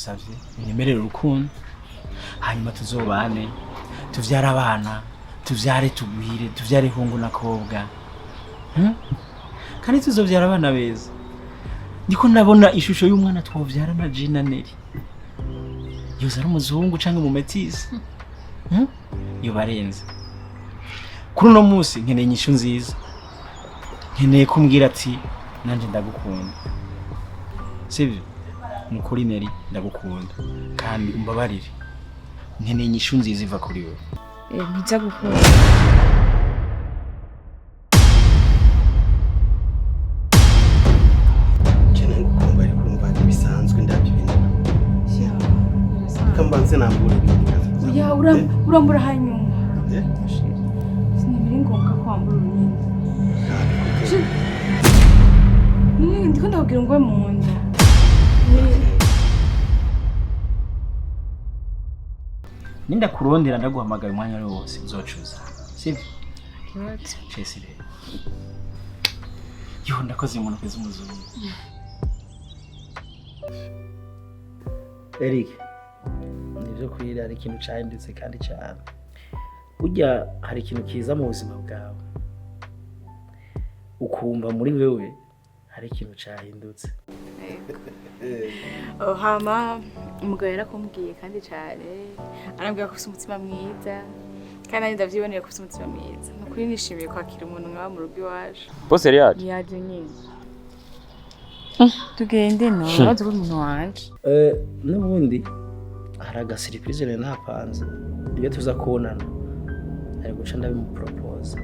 ndagusavye unyemerere urukundo hanyuma tuzobane tuvyara abana tuvyare tugwire tuvyare hungu na kobwa kandi tuzovyara abana beza ndiko nabona ishusho y'umwana twovyara na Gina Neri yoza ari umuzungu canke mu metisi yo barenze kuri uno munsi nkeneye inyishu nziza nkeneye kumbwira ati nanje ndagukunda sivyo mukuri Neri ndagukunda kandi umbabarire nkeneye inyishu nziza iva kuri wewe ntiza gukunda cyane gukumva ariko urumva bisanzwe ndabyo ibintu kambanze nambura ibintu ya urambura hanyuma sinibiri ngombwa ko wambura urunyine ndiko ndakubwira ngo mu nda ninda kurondera ndaguhamagara umwanya wari wose uzocuza sivyo Chesi rero yo ndakoze umuntu kweza umuzungu Eric nivyo kwira ari ikintu cyahindutse kandi cyane burya hari ikintu kiza mu buzima bwawe ukumva muri wewe hari ikintu cyahindutse hama umugabo yarakumbwiye kandi cyane arambwira ko ufite umutima mwiza kandi nanjye ndavyiboneye ko ufite umutima mwiza nukuri nishimiye kwakira umuntu nk'aba mu rugo iwacu Bose yari yaje yaje nyine tugende no bazi ko umuntu wanje n'ubundi hari agasiripurize rero ntapanze iyo tuza kubonana ari guca ndabimupropose